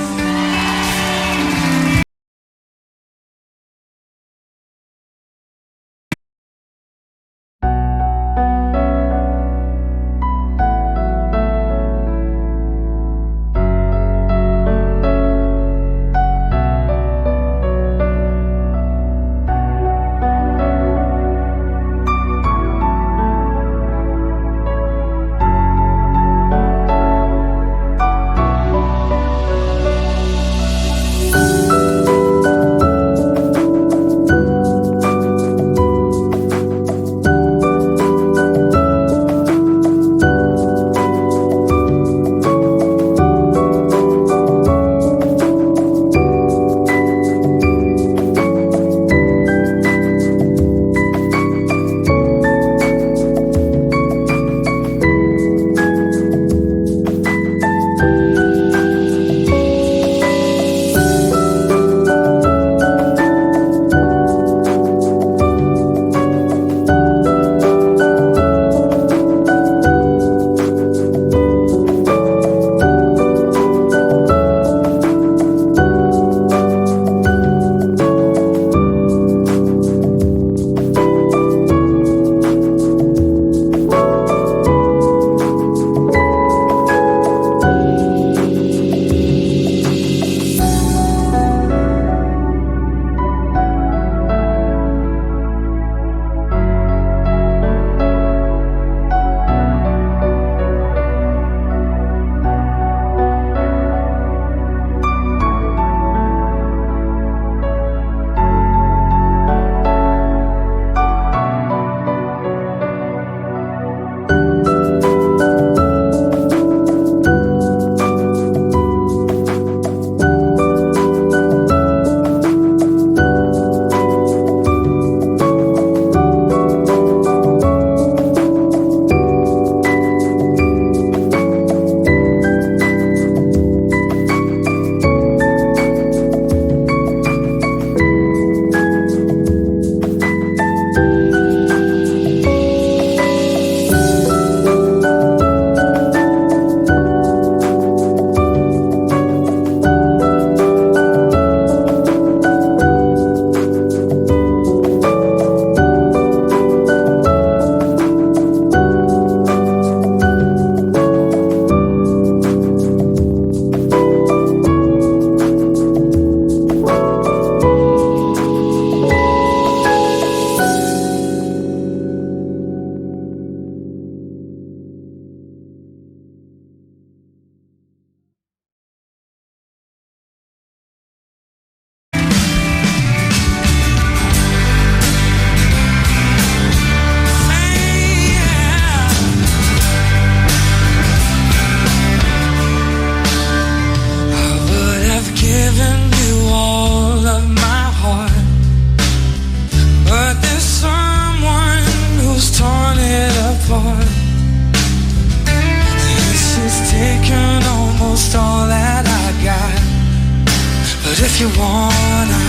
if you wanna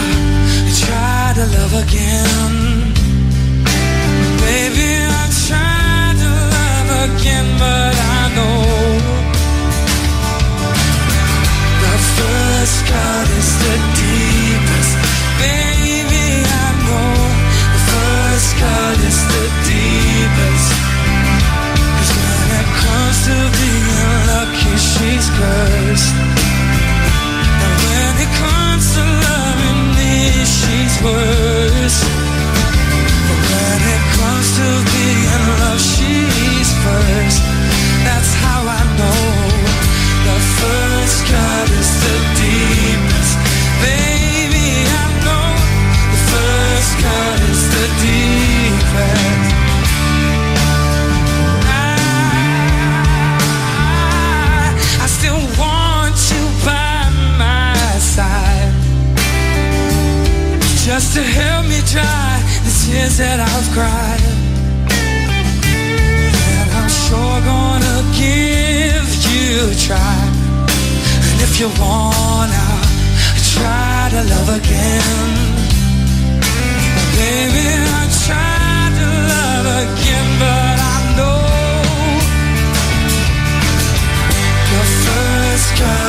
try to love again. Baby, I tried to love again, but I know the first cut is the deepest. Baby, I know the first cut is the deepest. 'Cause when it comes to being lucky, she's cursed. And when it comes to loving me, she's worse. But when it comes to being loved, she's first. That's how I know the first cut is the deepest. Baby, I know the first cut is the deepest. I still want you by my side, just to help me dry the tears that I've cried. And I'm sure gonna give you a try. And if you wanna try to love again, baby, I tried to love again, but I know the first cut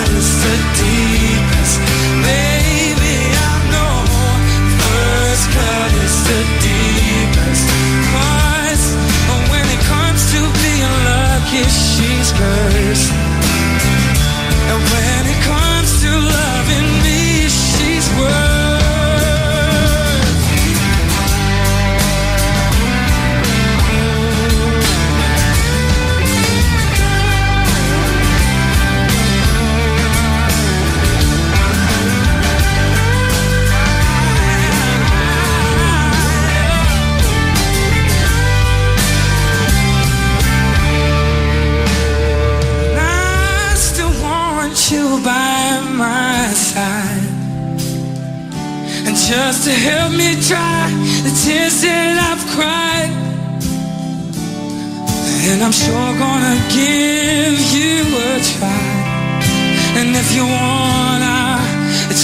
just to help me dry the tears that I've cried. And I'm sure gonna give you a try. And if you wanna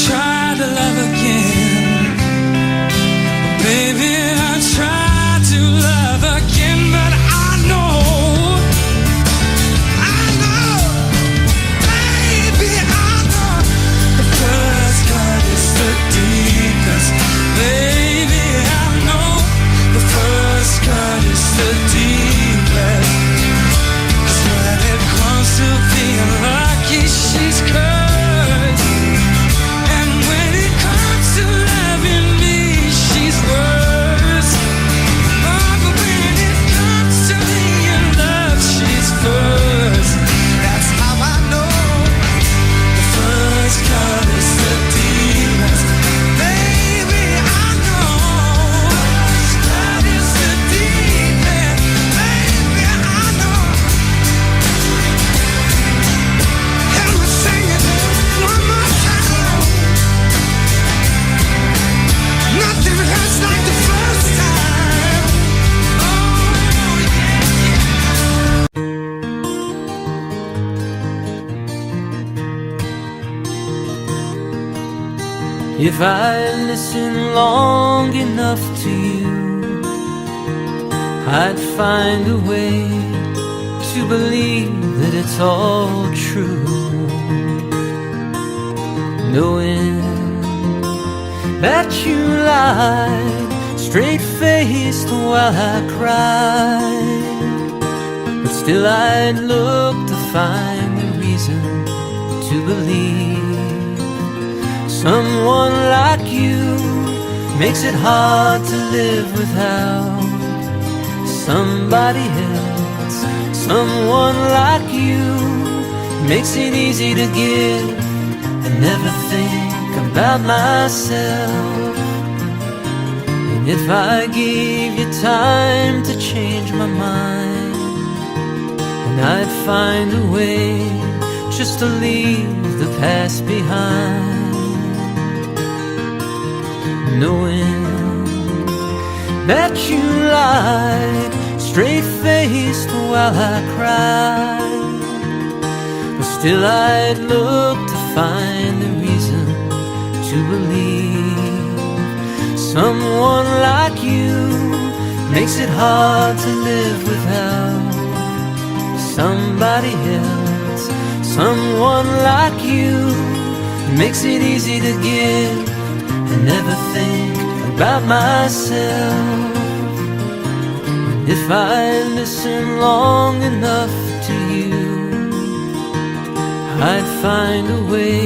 try to love again, baby, I try to love again. But I know, baby, I know the first cut is the deepest. Baby, I know the first cut is the deepest. 'Cause when it comes to being lucky, she's cursed. And when it comes to loving me, she's worse. Oh, but when it comes to being loved, she's first. That's how I know the first cut is the deepest. Baby, I know that is the deepest. Baby, I know. And we'll sing it one more time. Nothing hurts like the first time. Oh, yeah. If I listen long enough to you, I'd find a way to believe that it's all true. Knowing that you lied straight-faced while I cried, but still I'd look to find a reason to believe. Someone like you makes it hard to live without somebody else. Someone like you makes it easy to give and never think about myself. And if I gave you time to change my mind, and I'd find a way just to leave the past behind. Knowing that you lied straight-faced while I cried, but still I'd look to find a reason to believe. Someone like you makes it hard to live without somebody else. Someone like you makes it easy to give and never think about myself. If I listen long enough to you, I'd find a way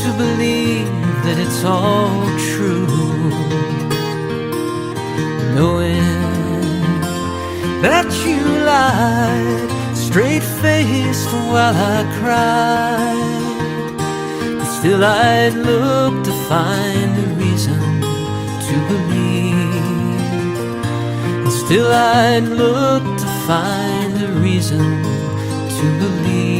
to believe that it's all true. Knowing that you lied straight-faced while I cried, but still I'd look to find a reason to believe. And still I'd look to find a reason to believe.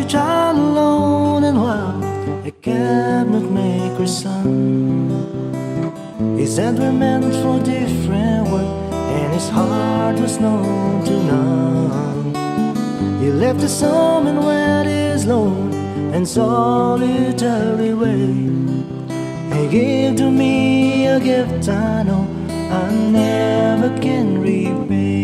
Child alone and wild, a cabinet maker's son. His hands were meant for different work, and his heart was known to none. He left his home and went his lone and solitary way. He gave to me a gift I know I never can repay.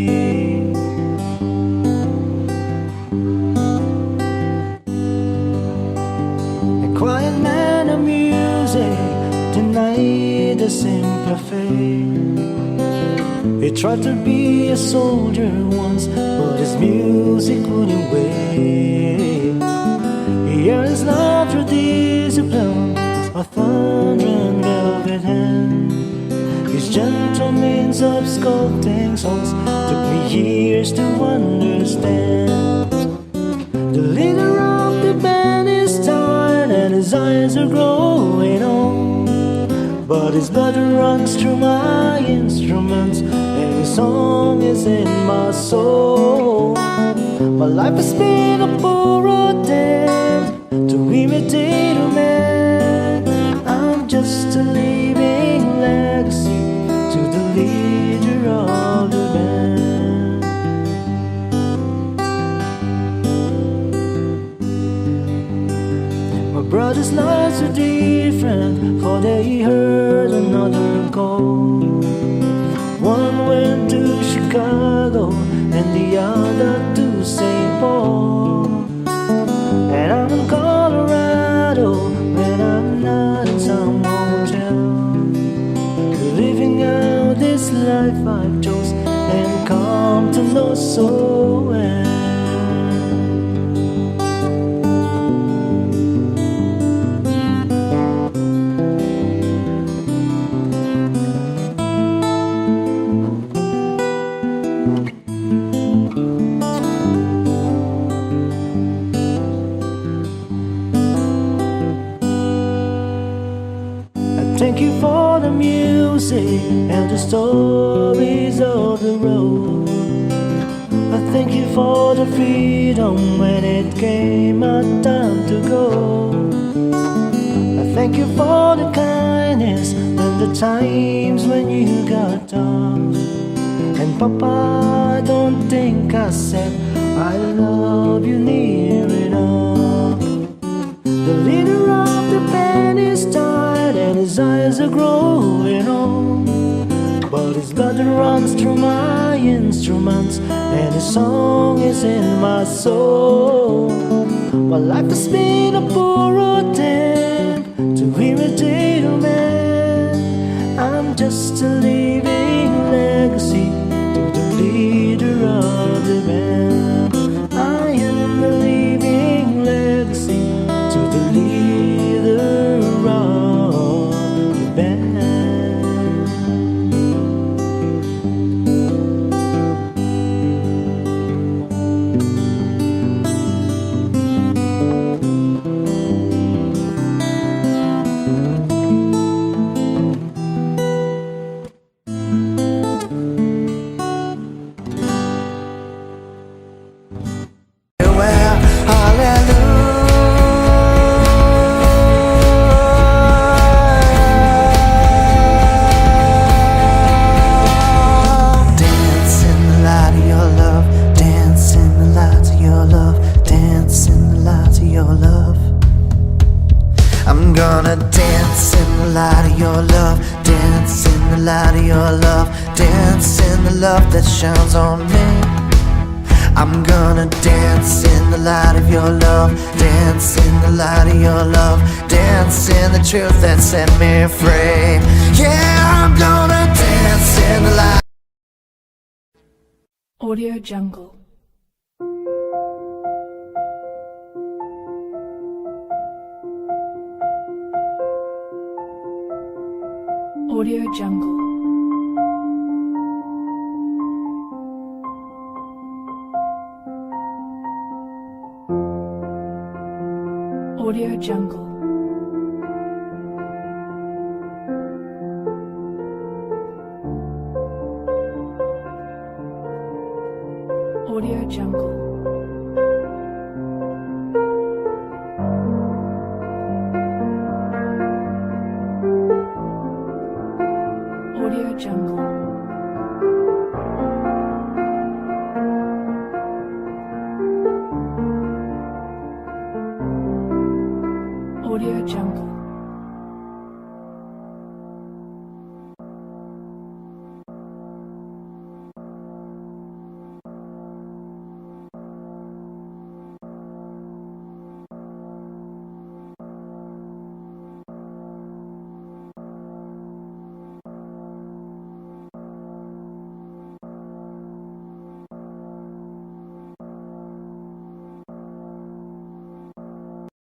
Quiet man of music, denied the simple fate. He tried to be a soldier once, but his music wouldn't wait. He carries love through discipline, a thundering velvet hand. His gentle means of sculpting songs took me years to understand. The leader of the band is tired and his eyes are growing old, but his blood runs through my instruments and his song is in my soul. My life has been a poor attempt to imitate a man. I'm just a living legacy to the leader of the band. My brother's lives are different, for they heard another call. One went to Chicago and the other to St. Paul. And I'm in Colorado when I'm not in some hotel, living out this life I've chose and come to know so well. Thank you for the music and the stories of the road. I thank you for the freedom when it came my time to go. I thank you for the kindness and the times when you got tough. And Papa, I don't think I said I love you near enough. The leader of the band is tired and his eyes are growing old, but his blood runs through my instruments and his song is in my soul. My life has been a poor attempt to imitate a man. I'm just a living legacy to the leader of the band. I am a living legacy to the leader of the band. I'm gonna dance in the light of your love, dance in the light of your love, dance in the love that shines on me. I'm gonna dance in the light of your love, dance in the light of your love, dance in the truth that set me free. Yeah, I'm gonna dance in the light. Audio Jungle. Audio Jungle. Audio Jungle. Audio Jungle. Audio Jungle.